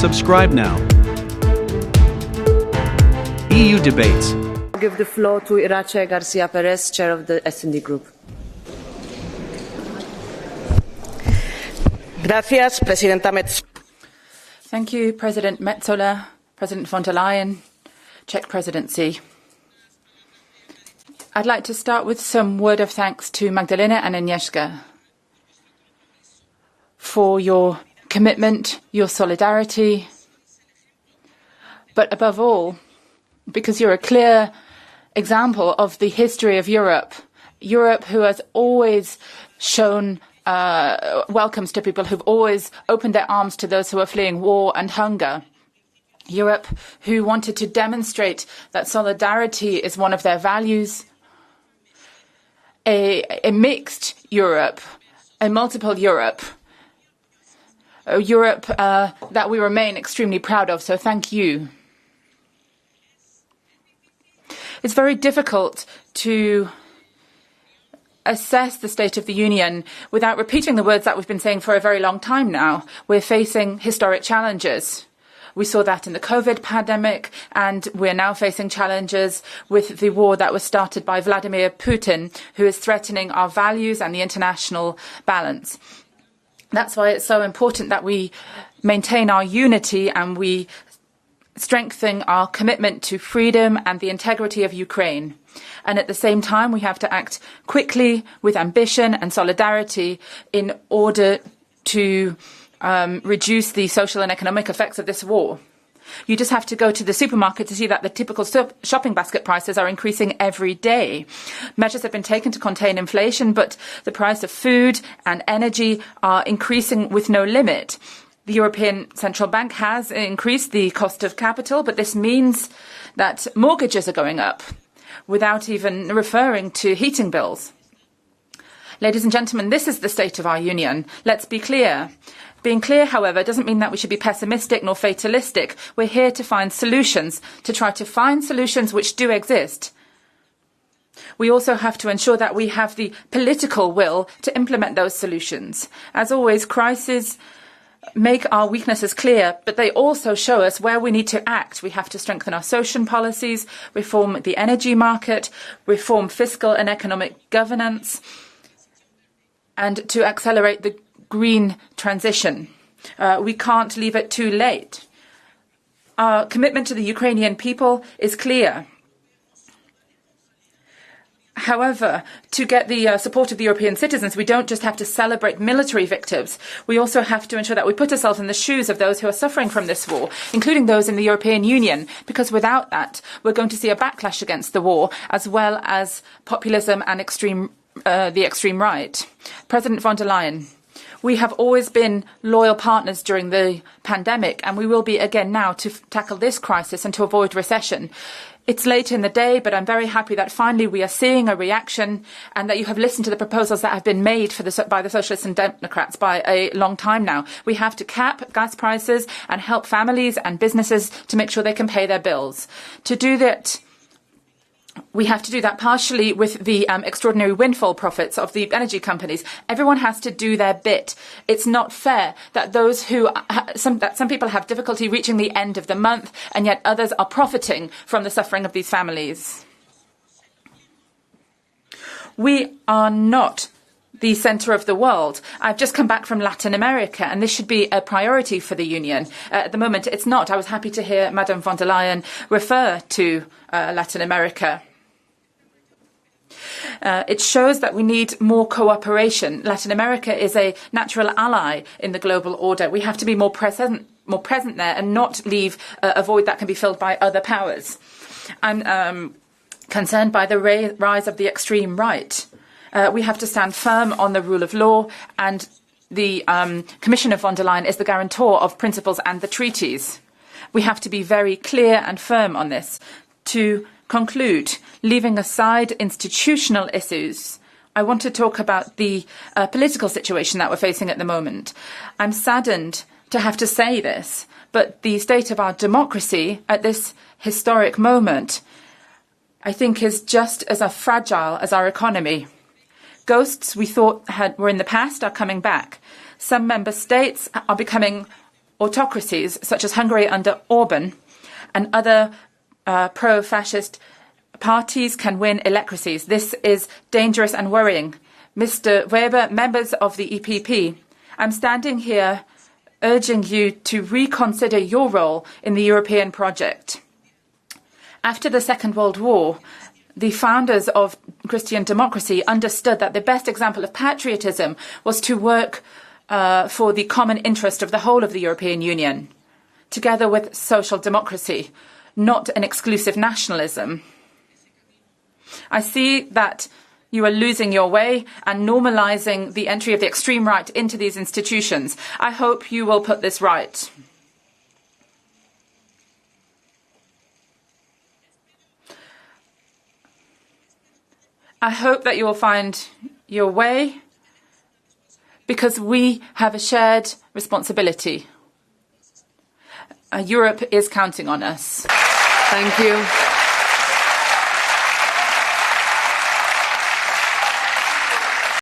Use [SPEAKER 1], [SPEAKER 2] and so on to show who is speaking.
[SPEAKER 1] Subscribe now. EU Debates.
[SPEAKER 2] I'll give the floor to Iratxe García Pérez, Chair of the S&D Group.
[SPEAKER 3] Gracias, Presidenta Metsola.
[SPEAKER 4] Thank you, President Metsola, President von der Leyen, Czech Presidency. I'd like to start with some word of thanks to Magdalena and Agnieszka for your commitment, your solidarity, but above all, because you're a clear example of the history of Europe. Europe who has always shown welcomes to people, who've always opened their arms to those who are fleeing war and hunger. Europe who wanted to demonstrate that solidarity is one of their values. A mixed Europe, a multiple Europe, a Europe that we remain extremely proud of, so thank you. It's very difficult to assess the State of the Union without repeating the words that we've been saying for a very long time now. We're facing historic challenges. We saw that in the COVID pandemic, and we're now facing challenges with the war that was started by Vladimir Putin, who is threatening our values and the international balance. That's why it's so important that we maintain our unity and we strengthen our commitment to freedom and the integrity of Ukraine. And at the same time, we have to act quickly with ambition and solidarity in order to reduce the social and economic effects of this war. You just have to go to the supermarket to see that the typical shopping basket prices are increasing every day. Measures have been taken to contain inflation, but the price of food and energy are increasing with no limit. The European Central Bank has increased the cost of capital, but this means that mortgages are going up without even referring to heating bills. Ladies and gentlemen, this is the state of our union. Let's be clear. Being clear, however, doesn't mean that we should be pessimistic nor fatalistic. We're here to find solutions, to try to find solutions which do exist. We also have to ensure that we have the political will to implement those solutions. As always, crises make our weaknesses clear, but they also show us where we need to act. We have to strengthen our social policies, reform the energy market, reform fiscal and economic governance, and to accelerate the green transition. We can't leave it too late. Our commitment to the Ukrainian people is clear. However, to get the support of the European citizens, we don't just have to celebrate military victims. We also have to ensure that we put ourselves in the shoes of those who are suffering from this war, including those in the European Union, because without that, we're going to see a backlash against the war, as well as populism and the extreme right. President von der Leyen, we have always been loyal partners during the pandemic, and we will be again now to tackle this crisis and to avoid recession. It's late in the day, but I'm very happy that finally we are seeing a reaction and that you have listened to the proposals that have been made by the Socialists and Democrats by a long time now. We have to cap gas prices and help families and businesses to make sure they can pay their bills. To do that, we have to do that partially with the extraordinary windfall profits of the energy companies. Everyone has to do their bit. It's not fair that some people have difficulty reaching the end of the month, and yet others are profiting from the suffering of these families. We are not the centre of the world. I've just come back from Latin America, and this should be a priority for the Union. At the moment, it's not. I was happy to hear Madame von der Leyen refer to Latin America. It shows that we need more cooperation. Latin America is a natural ally in the global order. We have to be more present there and not leave a void that can be filled by other powers. I'm concerned by the rise of the extreme right. We have to stand firm on the rule of law, and the Commissioner von der Leyen is the guarantor of principles and the treaties. We have to be very clear and firm on this. To conclude, leaving aside institutional issues, I want to talk about the political situation that we're facing at the moment. I'm saddened to have to say this, but the state of our democracy at this historic moment, I think, is just as fragile as our economy. Ghosts we thought were in the past are coming back. Some member states are becoming autocracies, such as Hungary under Orban, and other pro-fascist parties can win elections. This is dangerous and worrying. Mr. Weber, members of the EPP, I'm standing here urging you to reconsider your role in the European project. After the Second World War, the founders of Christian democracy understood that the best example of patriotism was to work for the common interest of the whole of the European Union, together with social democracy, not an exclusive nationalism. I see that you are losing your way and normalizing the entry of the extreme right into these institutions. I hope you will put this right. I hope that you will find your way, because we have a shared responsibility. Europe is counting on us.
[SPEAKER 2] Thank you.